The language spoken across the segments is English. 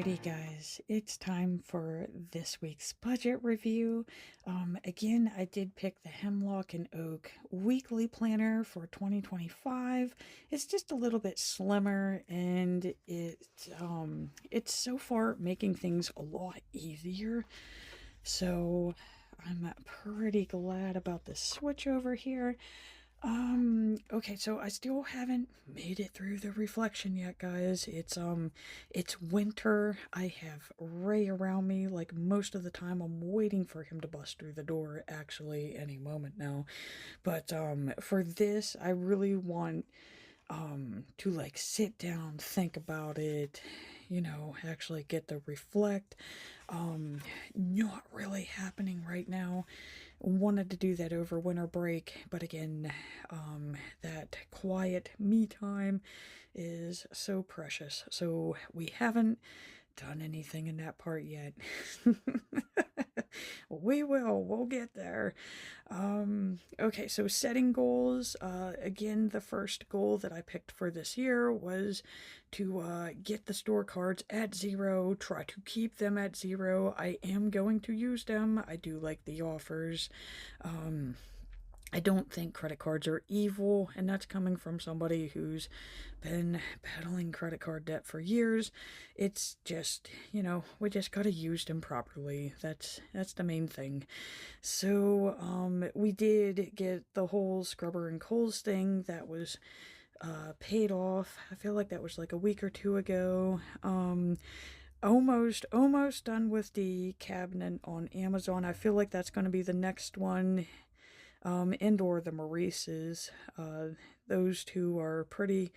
Alrighty, guys, it's time for this week's budget review. Again, I did pick the Hemlock and Oak weekly planner for 2025. It's just a little bit slimmer, and it's so far making things a lot easier. So I'm pretty glad about the switch over here. Okay, so I still haven't made it through the reflection yet, guys. It's winter. I have Ray around me. Like, most of the time I'm waiting for him to bust through the door, actually, any moment now. But, for this, I really want, to, like, sit down, think about it, actually get to reflect. Not really happening right now. Wanted to do that over winter break, but again, that quiet me time is so precious. So we haven't done anything in that part yet. We'll get there. Okay, so setting goals. Again, the first goal that I picked for this year was to get the store cards at 0, try to keep them at 0. I am going to use them. I do like the offers. I don't think credit cards are evil, and that's coming from somebody who's been battling credit card debt for years. It's just, we just gotta use them properly. That's the main thing. So, we did get the whole Scrubber and Coles thing that was paid off. I feel like that was like a week or two ago. Almost done with the cabinet on Amazon. I feel like that's going to be the next one. And/or the Maurices. Those two are pretty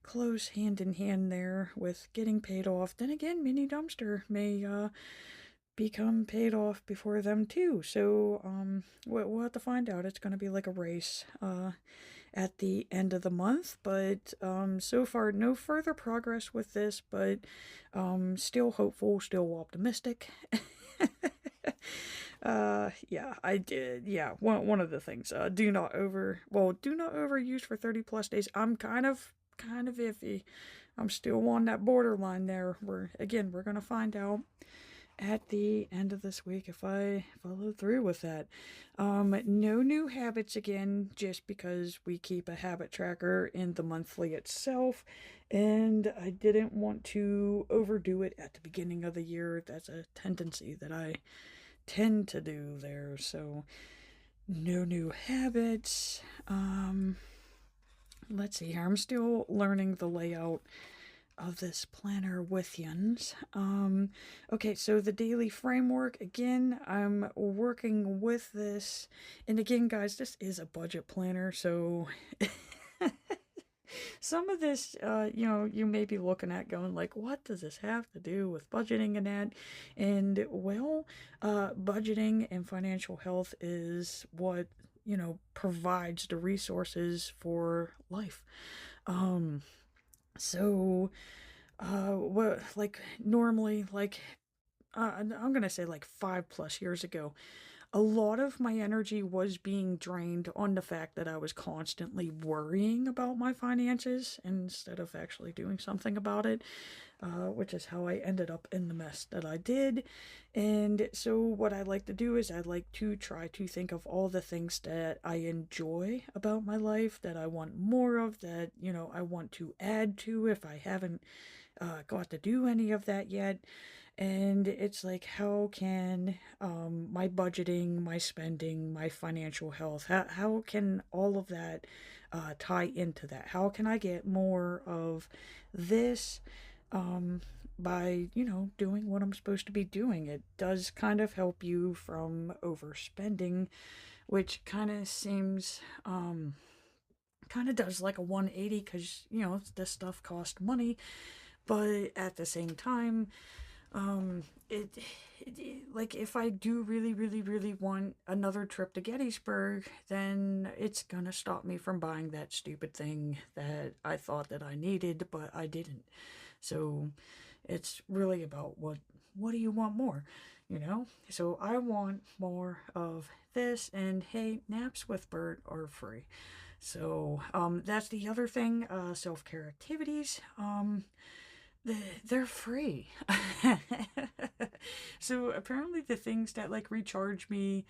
close hand in hand there with getting paid off. Then again, Mini Dumpster may become paid off before them too. So we'll have to find out. It's going to be like a race at the end of the month. But so far, no further progress with this, but still hopeful, still optimistic. Yeah, I did. Yeah, one of the things. Do not overuse for 30 plus days. I'm kind of iffy. I'm still on that borderline there. We're gonna find out at the end of this week if I follow through with that. No new habits again, just because we keep a habit tracker in the monthly itself, and I didn't want to overdo it at the beginning of the year. That's a tendency that I tend to do there. So no new habits. Let's see here. I'm still learning the layout of this planner with yins. Okay, so the daily framework, again, I'm working with this. And again, guys, this is a budget planner, so some of this, you may be looking at going like, what does this have to do with budgeting and that? And well, budgeting and financial health is what, provides the resources for life. So, what, like, normally, like, I'm gonna say like 5+ years ago, a lot of my energy was being drained on the fact that I was constantly worrying about my finances instead of actually doing something about it, which is how I ended up in the mess that I did. And so what I like to do is I like to try to think of all the things that I enjoy about my life, that I want more of, that, I want to add to if I haven't got to do any of that yet. And it's like, how can my budgeting, my spending, my financial health, how can all of that tie into that? How can I get more of this by, doing what I'm supposed to be doing? It does kind of help you from overspending, which kind of seems, kind of does like a 180 because, this stuff costs money. But at the same time, like, if I do really, really, really want another trip to Gettysburg, then it's gonna stop me from buying that stupid thing that I thought that I needed, but I didn't. So it's really about what do you want more, So I want more of this, and hey, naps with Bert are free. So that's the other thing, self-care activities. They're free. So apparently the things that like recharge me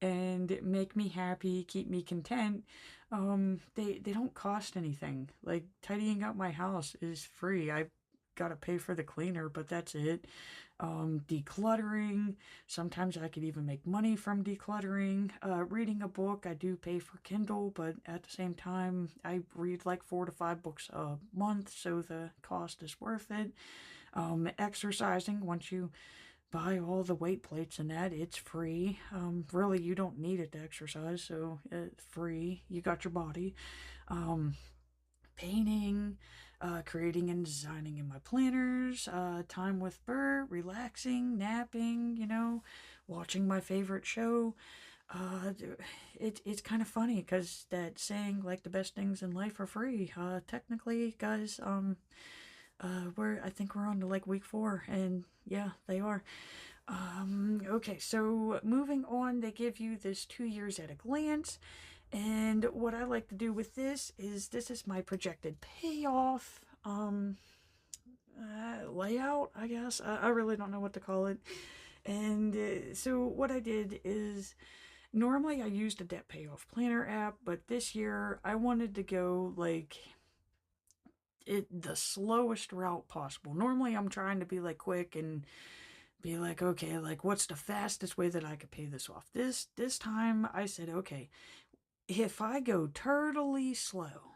and make me happy, keep me content, they don't cost anything. Like tidying up my house is free. I gotta pay for the cleaner, but that's it. Decluttering, sometimes I could even make money from decluttering. Reading a book, I do pay for Kindle, but at the same time, I read like 4 to 5 books a month, so the cost is worth it. Exercising, once you buy all the weight plates and that, it's free. Really, you don't need it to exercise, so it's free. You got your body. Um, Painting, creating and designing in my planners, time with Burr, relaxing, napping, watching my favorite show. Uh, it's kind of funny because that saying, like, the best things in life are free. Technically, guys, I think we're on to like week 4, and yeah, they are. Okay, so moving on, they give you this 2 years at a glance. And what I like to do with this is my projected payoff layout, I guess. I really don't know what to call it. And so what I did is normally I used a debt payoff planner app, but this year I wanted to go like the slowest route possible. Normally I'm trying to be like quick and be like, okay, like what's the fastest way that I could pay this off? This time I said, okay, if I go turtly slow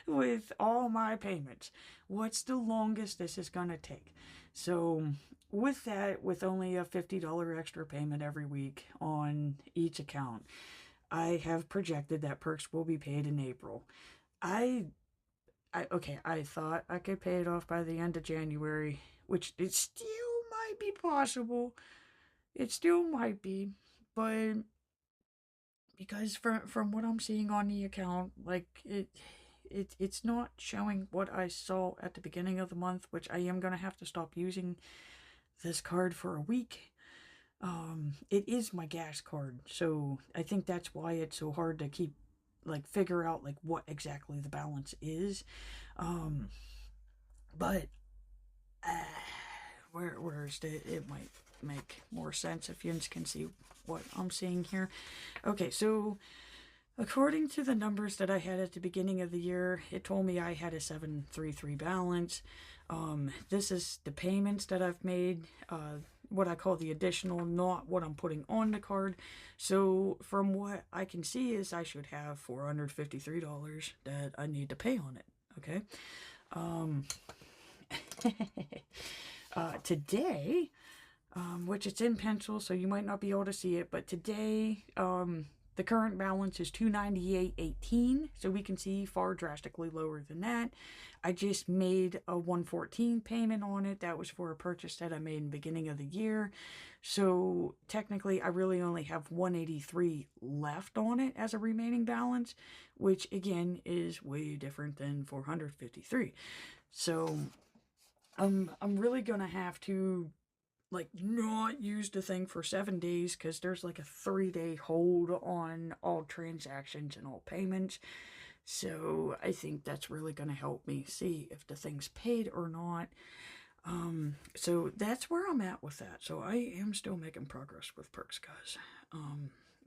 with all my payments, what's the longest this is going to take? So, with that, with only a $50 extra payment every week on each account, I have projected that perks will be paid in April. I, I thought I could pay it off by the end of January, which it still might be possible. It still might be, but because from what I'm seeing on the account, like it's not showing what I saw at the beginning of the month, which I am gonna have to stop using this card for a week. It is my gas card, so I think that's why it's so hard to keep like figure out like what exactly the balance is. Um, but uh, where's it might make more sense if you can see what I'm seeing here. Okay, so according to the numbers that I had at the beginning of the year, it told me I had a 733 balance. This is the payments that I've made, what I call the additional, not what I'm putting on the card. So from what I can see is I should have $453 that I need to pay on it. Okay. Um, Today, which it's in pencil, so you might not be able to see it, but today, the current balance is 298.18, so we can see far drastically lower than that. I just made a 114 payment on it. That was for a purchase that I made in the beginning of the year. So technically, I really only have 183 left on it as a remaining balance, which again is way different than 453. So I'm really gonna have to like not use the thing for 7 days because there's like a 3-day hold on all transactions and all payments. So I think that's really gonna help me see if the thing's paid or not. So that's where I'm at with that. So I am still making progress with perks, guys.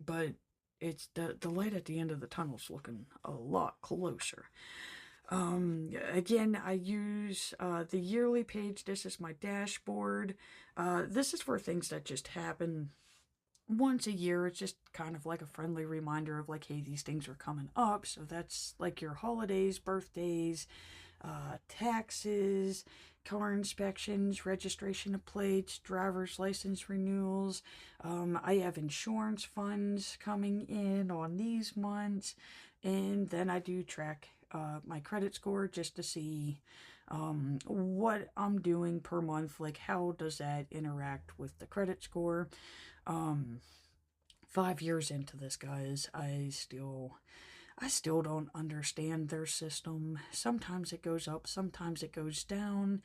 But it's the light at the end of the tunnel's looking a lot closer. Again, I use the yearly page. This is my dashboard. This is for things that just happen once a year. It's just kind of like a friendly reminder of like, hey, these things are coming up. So that's like your holidays, birthdays, taxes, car inspections, registration of plates, driver's license renewals. I have insurance funds coming in on these months, and then I do track my credit score just to see what I'm doing per month. Like, how does that interact with the credit score? 5 years into this, guys, I still don't understand their system. Sometimes it goes up, sometimes it goes down.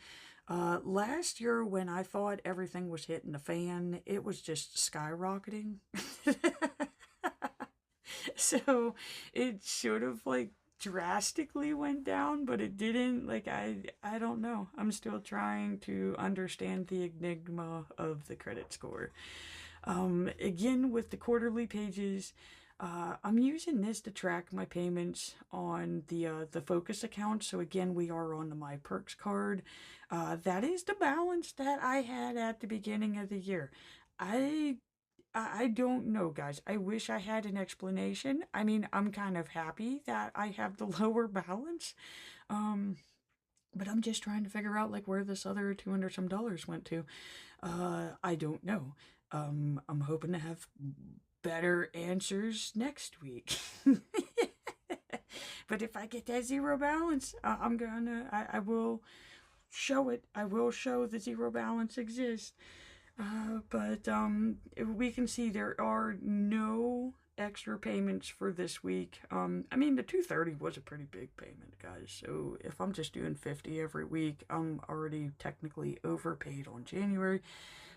Last year, when I thought everything was hitting the fan, it was just skyrocketing. So it should have like drastically went down, but it didn't. Like, I don't know. I'm still trying to understand the enigma of the credit score. Again, with the quarterly pages, I'm using this to track my payments on the Focus account. So again, we are on the My Perks card. That is the balance that I had at the beginning of the year. I I don't know, guys. I wish I had an explanation. I mean, I'm kind of happy that I have the lower balance. Um, but I'm just trying to figure out like where this other 200 some dollars went to. I don't know. I'm hoping to have better answers next week. But if I get that zero balance, I will show it. I will show the zero balance exists. But we can see there are no extra payments for this week. I mean, the 230 was a pretty big payment, guys. So if I'm just doing 50 every week, I'm already technically overpaid on January.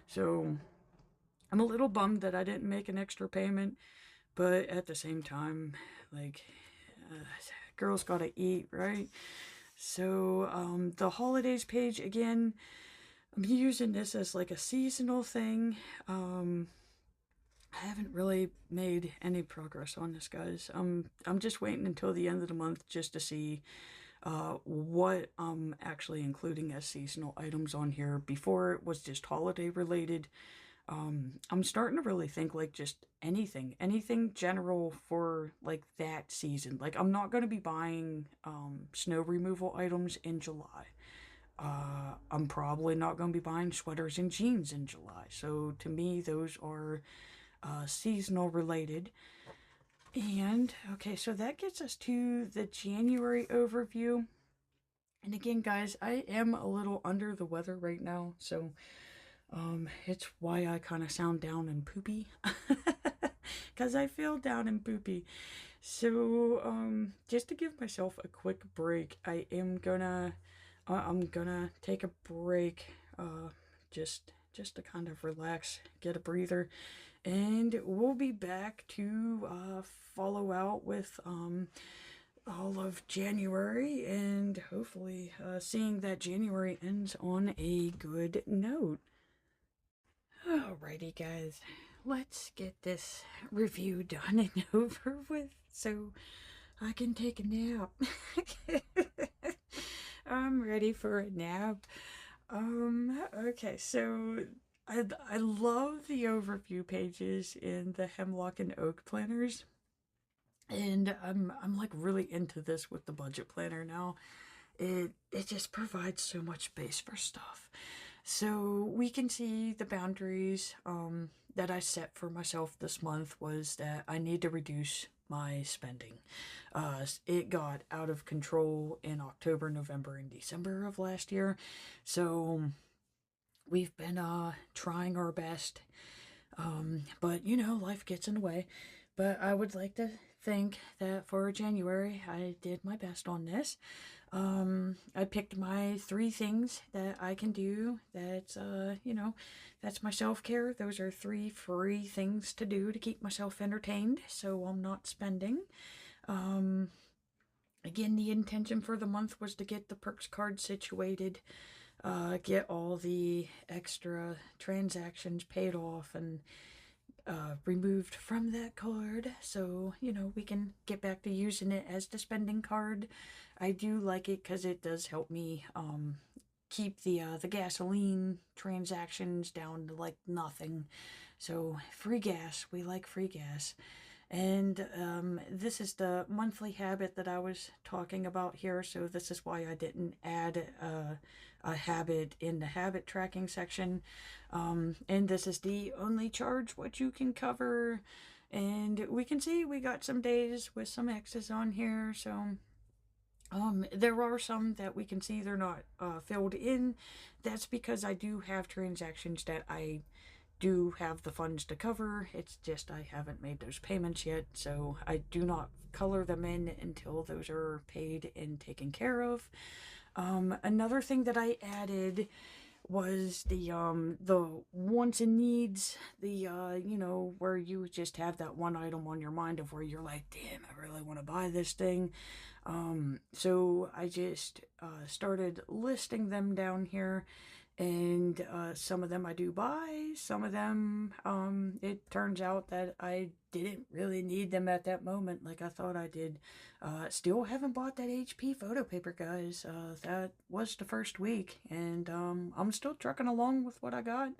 So I'm a little bummed that I didn't make an extra payment, but at the same time, like, uh, girls gotta eat, right? So the holidays page again. I'm using this as like a seasonal thing. I haven't really made any progress on this, guys. I'm just waiting until the end of the month just to see what I'm actually including as seasonal items on here. Before it was just holiday related. I'm starting to really think like just anything general for like that season. Like I'm not going to be buying snow removal items in July. I'm probably not going to be buying sweaters and jeans in July. So to me, those are seasonal related. And okay, so that gets us to the January overview. And again, guys, I am a little under the weather right now, so it's why I kind of sound down and poopy, because I feel down and poopy. So just to give myself a quick break, I'm gonna take a break, just to kind of relax, get a breather, and we'll be back to follow out with all of January, and hopefully seeing that January ends on a good note. Alrighty, guys, let's get this review done and over with so I can take a nap. I'm ready for a nap. Okay, so I love the overview pages in the Hemlock and Oak planners. And I'm like really into this with the budget planner now. It just provides so much space for stuff. So we can see the boundaries that I set for myself this month was that I need to reduce my spending. It got out of control in October, November, and December of last year. So we've been trying our best. But you know, life gets in the way. But I would like to think that for January I did my best on this. I picked my 3 things that I can do. That's that's my self-care. Those are 3 free things to do to keep myself entertained, so I'm not spending. Um, Again, the intention for the month was to get the perks card situated, get all the extra transactions paid off and removed from that card, so you know we can get back to using it as the spending card. I do like it because it does help me keep the gasoline transactions down to like nothing. So free gas, we like free gas. And this is the monthly habit that I was talking about here, so this is why I didn't add a habit in the habit tracking section. And this is the only charge what you can cover. And we can see we got some days with some X's on here, so there are some that we can see they're not filled in. That's because I do have transactions that I do have the funds to cover. It's just I haven't made those payments yet, so I do not color them in until those are paid and taken care of. Another thing that I added was the wants and needs, where you just have that one item on your mind of where you're like, damn, I really want to buy this thing. So I just started listing them down here, and some of them I do buy, some of them it turns out that I didn't really need them at that moment like I thought I did. Still haven't bought that HP photo paper, guys. That was the first week, and I'm still trucking along with what I got.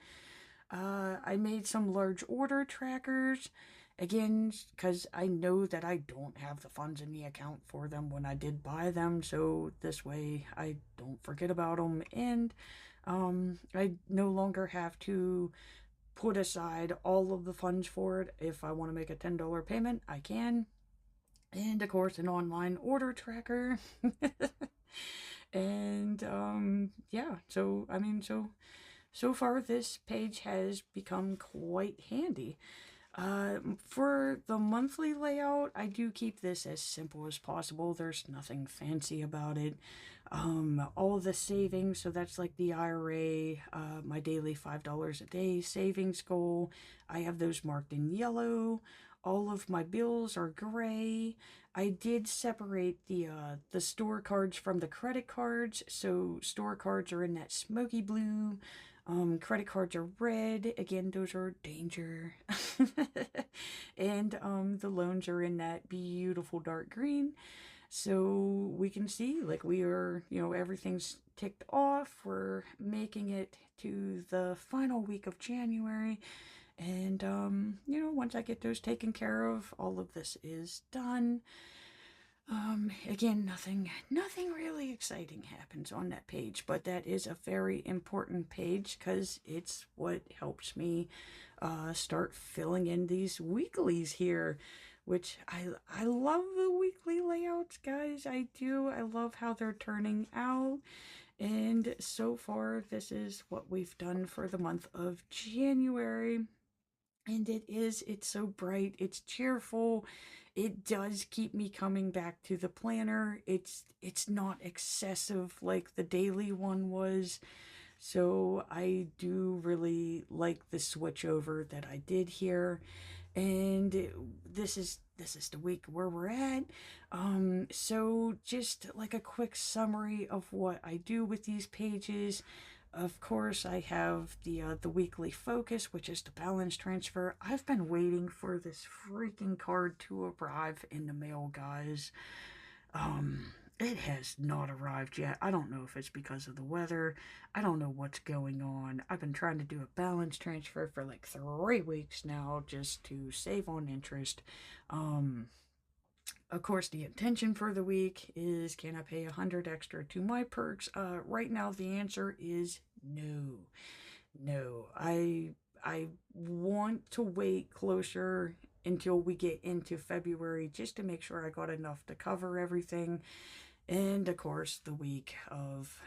I made some large order trackers. Again, because I know that I don't have the funds in the account for them when I did buy them, so this way I don't forget about them, and I no longer have to put aside all of the funds for it. If I want to make a $10 payment, I can. And of course, an online order tracker. And yeah, so I mean, so far this page has become quite handy. For the monthly layout, I do keep this as simple as possible. There's nothing fancy about it. All the savings, so that's like the IRA, my daily $5 a day savings goal. I have those marked in yellow. All of my bills are gray. I did separate the store cards from the credit cards, so store cards are in that smoky blue. Credit cards are red. Again, those are danger. And the loans are in that beautiful dark green. So we can see, like, we are, everything's ticked off. We're making it to the final week of January. And, once I get those taken care of, all of this is done. Again, nothing really exciting happens on that page, but that is a very important page because it's what helps me start filling in these weeklies here, which I love the weekly layouts, guys. I do. I love how they're turning out. And so far, this is what we've done for the month of January. And it's so bright, it's cheerful. It does keep me coming back to the planner. It's not excessive like the daily one was. So I do really like the switch over that I did here. And this is the week where we're at. So just like a quick summary of what I do with these pages. Of course, I have the weekly focus, which is the balance transfer. I've been waiting for this freaking card to arrive in the mail, guys. It has not arrived yet. I don't know if it's because of the weather. I don't know what's going on. I've been trying to do a balance transfer for like 3 weeks now just to save on interest. Of course, the intention for the week is, can I pay 100 extra to my perks? Right now the answer is no. No. I want to wait closer until we get into February just to make sure I got enough to cover everything. And of course, the week of,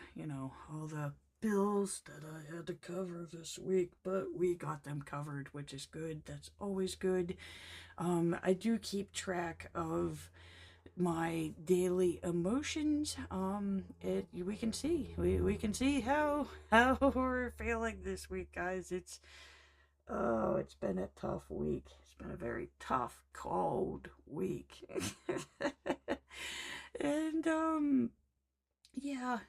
all the bills that I had to cover this week, but we got them covered, which is good. That's always good. I do keep track of my daily emotions. We can see we can see how we're feeling this week, guys. It's been a tough week. It's been a very tough, cold week. And yeah,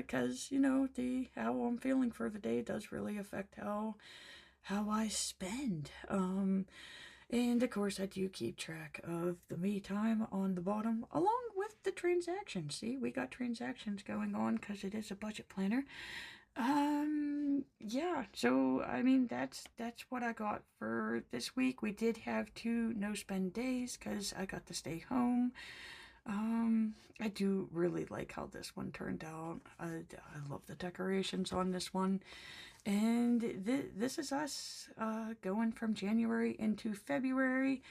cause the how I'm feeling for the day does really affect how I spend. And of course, I do keep track of the me time on the bottom, along with the transactions. See, we got transactions going on because it is a budget planner. Yeah. So I mean, that's what I got for this week. We did have 2 no spend days because I got to stay home. I do really like how this one turned out. I love the decorations on this one. And this is us going from January into February.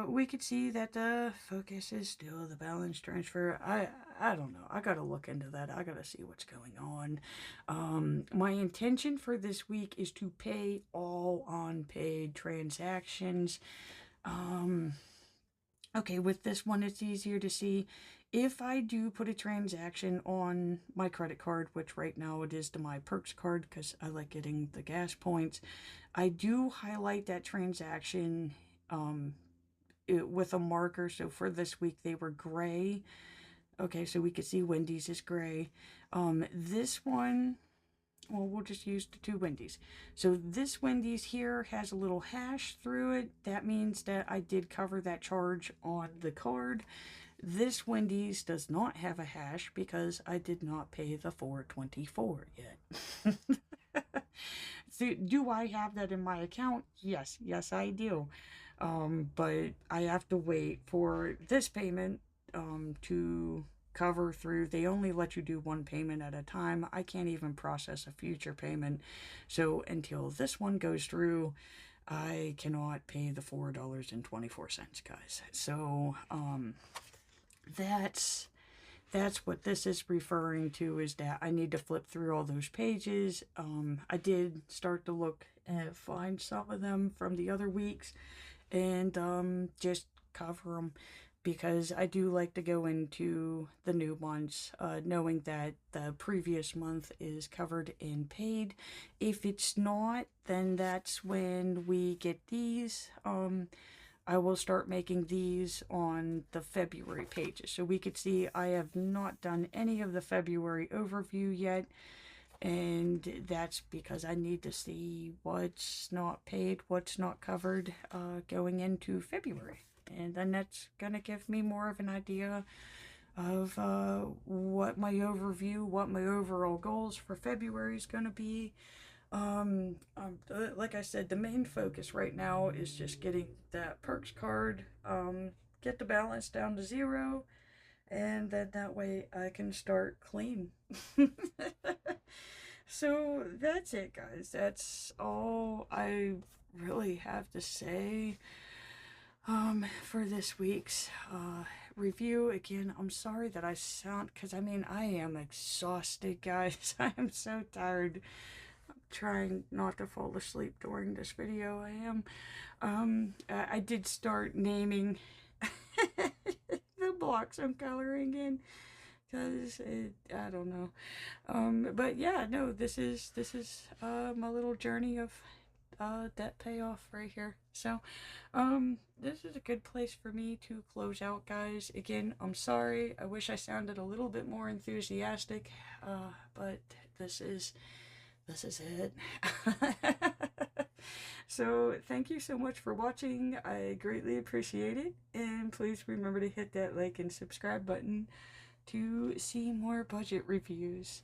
We could see that the focus is still the balance transfer. I don't know. I gotta look into that. I gotta see what's going on. My intention for this week is to pay all unpaid transactions. Okay, with this one, it's easier to see. If I do put a transaction on my credit card, which right now it is to my perks card because I like getting the gas points, I do highlight that transaction with a marker. So for this week, they were gray. Okay, so we could see Wendy's is gray. This one, well, we'll just use the two Wendy's. So this Wendy's here has a little hash through it. That means that I did cover that charge on the card. This Wendy's does not have a hash because I did not pay the $4.24 yet. So, do I have that in my account? Yes, yes, I do. But I have to wait for this payment to cover through. They only let you do one payment at a time. I can't even process a future payment. So until this one goes through, I cannot pay the $4.24, guys. So that's what this is referring to, is that I need to flip through all those pages. I did start to look and find some of them from the other weeks and just cover them, because I do like to go into the new months knowing that the previous month is covered and paid. If it's not, then that's when we get these. I will start making these on the February pages. So we could see I have not done any of the February overview yet. And that's because I need to see what's not paid, what's not covered going into February. And then that's going to give me more of an idea of what my overview, what my overall goals for February is going to be. Like I said, the main focus right now is just getting that perks card, get the balance down to 0, and then that way I can start clean. So that's it, guys. That's all I really have to say for this week's review. Again, I'm sorry that I sound, because I mean, I am exhausted, guys. I am so tired. Trying not to fall asleep during this video. I did start naming the blocks I'm coloring in, because I don't know. But yeah, no, this is my little journey of debt payoff right here. So this is a good place for me to close out, guys. Again, I'm sorry, I wish I sounded a little bit more enthusiastic, but this is it. So thank you so much for watching. I greatly appreciate it, and please remember to hit that like and subscribe button to see more budget reviews.